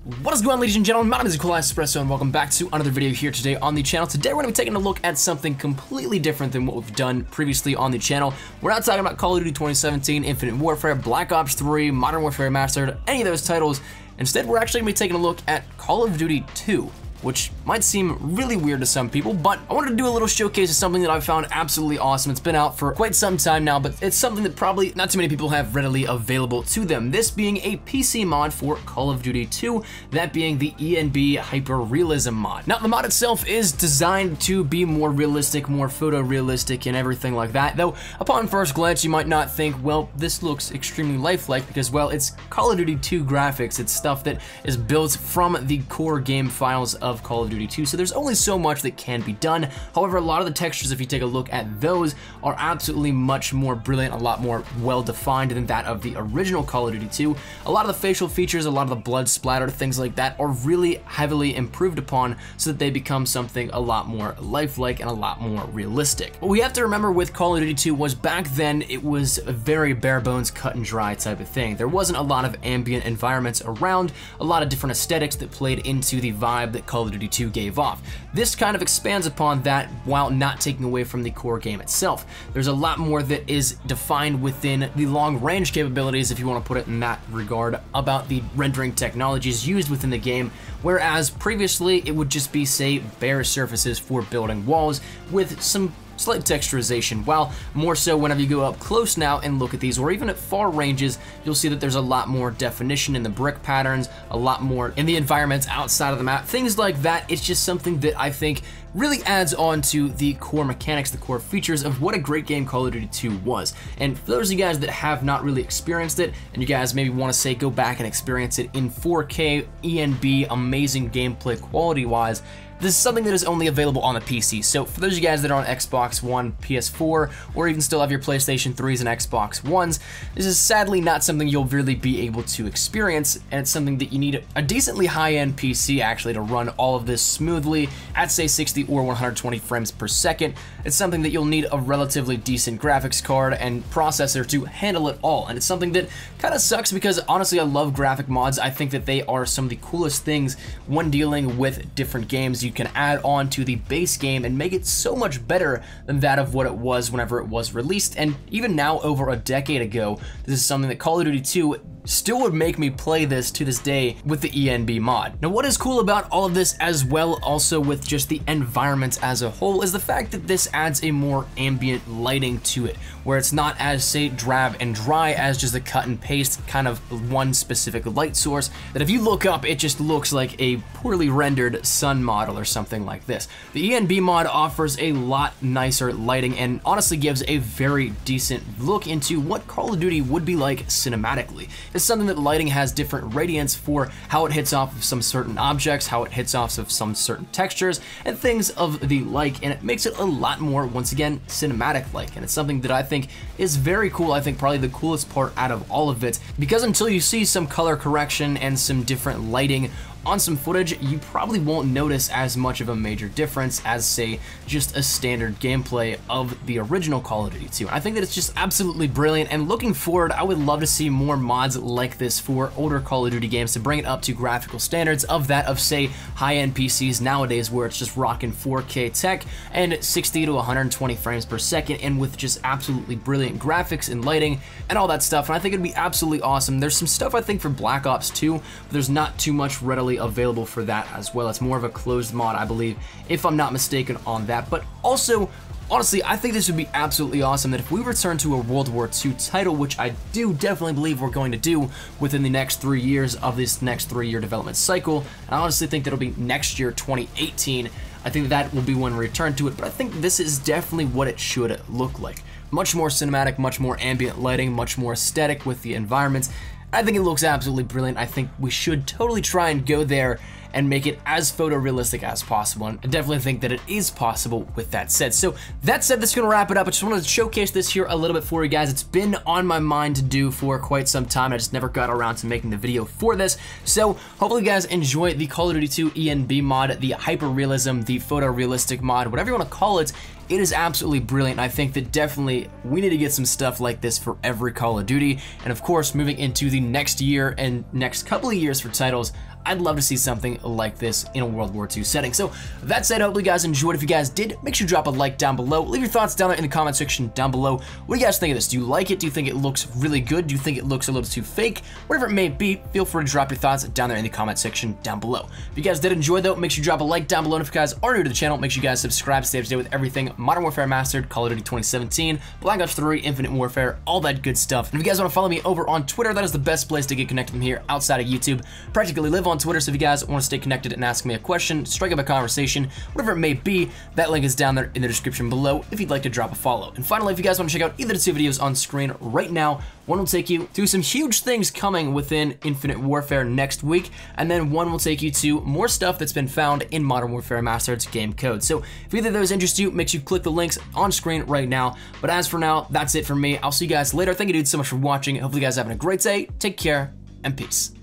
What is going on, ladies and gentlemen? My name is Espresso and welcome back to another video here today on the channel. Today we're going to be taking a look at something completely different than what we've done previously on the channel. We're not talking about Call of Duty 2017, Infinite Warfare, Black Ops 3, Modern Warfare Remastered, any of those titles. Instead, we're actually going to be taking a look at Call of Duty 2. Which might seem really weird to some people, but I wanted to do a little showcase of something that I found absolutely awesome. It's been out for quite some time now, but it's something that probably not too many people have readily available to them. This being a PC mod for Call of Duty 2, that being the ENB Realism mod. Now, the mod itself is designed to be more realistic, more photorealistic, and everything like that, though upon first glance you might not think, well, this looks extremely lifelike because, well, it's Call of Duty 2 graphics. It's stuff that is built from the core game files of Call of Duty 2, so there's only so much that can be done. However, a lot of the textures, if you take a look at those, are absolutely much more brilliant, a lot more well-defined than that of the original Call of Duty 2. A lot of the facial features, a lot of the blood splatter, things like that are really heavily improved upon so that they become something a lot more lifelike and a lot more realistic. What we have to remember with Call of Duty 2 was back then it was a very bare bones, cut and dry type of thing. There wasn't a lot of ambient environments around, a lot of different aesthetics that played into the vibe that Call of Duty 2 gave off. This kind of expands upon that while not taking away from the core game itself. There's a lot more that is defined within the long-range capabilities, if you want to put it in that regard, about the rendering technologies used within the game, whereas previously it would just be, say, bare surfaces for building walls with some slight texturization, while more so whenever you go up close now and look at these, or even at far ranges, you'll see that there's a lot more definition in the brick patterns, a lot more in the environments outside of the map, things like that. It's just something that I think really adds on to the core mechanics, the core features of what a great game Call of Duty 2 was. And for those of you guys that have not really experienced it, and you guys maybe want to say go back and experience it in 4K, ENB, amazing gameplay quality-wise, this is something that is only available on the PC. So for those of you guys that are on Xbox One, PS4, or even still have your PlayStation 3s and Xbox Ones, this is sadly not something you'll really be able to experience, and it's something that you need a decently high-end PC actually to run all of this smoothly at, say, 60 or 120 frames per second. It's something that you'll need a relatively decent graphics card and processor to handle it all, and it's something that kind of sucks because honestly I love graphic mods. I think that they are some of the coolest things when dealing with different games. You can add on to the base game and make it so much better than that of what it was whenever it was released, and even now over a decade ago, this is something that Call of Duty 2 still would make me play this to this day with the ENB mod. Now, what is cool about all of this as well, also with just the environments as a whole, is the fact that this adds a more ambient lighting to it, where it's not as, say, drab and dry as just a cut and paste kind of one specific light source, that if you look up, it just looks like a poorly rendered sun model or something like this. The ENB mod offers a lot nicer lighting and honestly gives a very decent look into what Call of Duty would be like cinematically. It's something that lighting has different radiance for how it hits off of some certain objects, how it hits off of some certain textures, and things of the like, and it makes it a lot more, once again, cinematic-like, and it's something that I think is very cool. I think probably the coolest part out of all of it, because until you see some color correction and some different lighting on some footage, you probably won't notice as much of a major difference as, say, just a standard gameplay of the original Call of Duty 2. I think that it's just absolutely brilliant, and looking forward, I would love to see more mods like this for older Call of Duty games to bring it up to graphical standards of that of, say, high-end PCs nowadays, where it's just rocking 4K tech and 60 to 120 frames per second, and with just absolutely brilliant graphics and lighting and all that stuff. And I think it'd be absolutely awesome. There's some stuff I think for Black Ops 2, but there's not too much readily available for that as well. It's more of a closed mod, I believe, if I'm not mistaken on that. But also, honestly, I think this would be absolutely awesome that if we return to a World War II title, which I do definitely believe we're going to do within the next 3 years of this next 3-year development cycle, and I honestly think that'll be next year, 2018, I think that will be when we return to it, but I think this is definitely what it should look like. Much more cinematic, much more ambient lighting, much more aesthetic with the environments. I think it looks absolutely brilliant. I think we should totally try and go there and make it as photorealistic as possible, and I definitely think that it is possible with that said. So that said, that's gonna wrap it up. I just wanted to showcase this here a little bit for you guys. It's been on my mind to do for quite some time. I just never got around to making the video for this. So hopefully you guys enjoy the Call of Duty 2 ENB mod, the hyper-realism, the photorealistic mod, whatever you wanna call it. It is absolutely brilliant. I think that definitely we need to get some stuff like this for every Call of Duty. And of course, moving into the next year and next couple of years for titles, I'd love to see something like this in a World War II setting. So that said, hopefully you guys enjoyed. If you guys did, make sure to drop a like down below. Leave your thoughts down there in the comment section down below. What do you guys think of this? Do you like it? Do you think it looks really good? Do you think it looks a little too fake? Whatever it may be, feel free to drop your thoughts down there in the comment section down below. If you guys did enjoy though, make sure you drop a like down below. And if you guys are new to the channel, make sure you guys subscribe to stay up to date with everything Modern Warfare Mastered, Call of Duty 2017, Black Ops 3, Infinite Warfare, all that good stuff. And if you guys want to follow me over on Twitter, that is the best place to get connected from here outside of YouTube. Practically live on Twitter, so if you guys want to stay connected and ask me a question, strike up a conversation, whatever it may be, that link is down there in the description below if you'd like to drop a follow. And finally, if you guys want to check out either of the two videos on screen right now, one will take you to some huge things coming within Infinite Warfare next week, and then one will take you to more stuff that's been found in Modern Warfare Mastered's game code. So if either of those interest you, make sure you click the links on screen right now. But as for now, that's it for me. I'll see you guys later. Thank you dudes so much for watching. Hopefully you guys are having a great day. Take care and peace.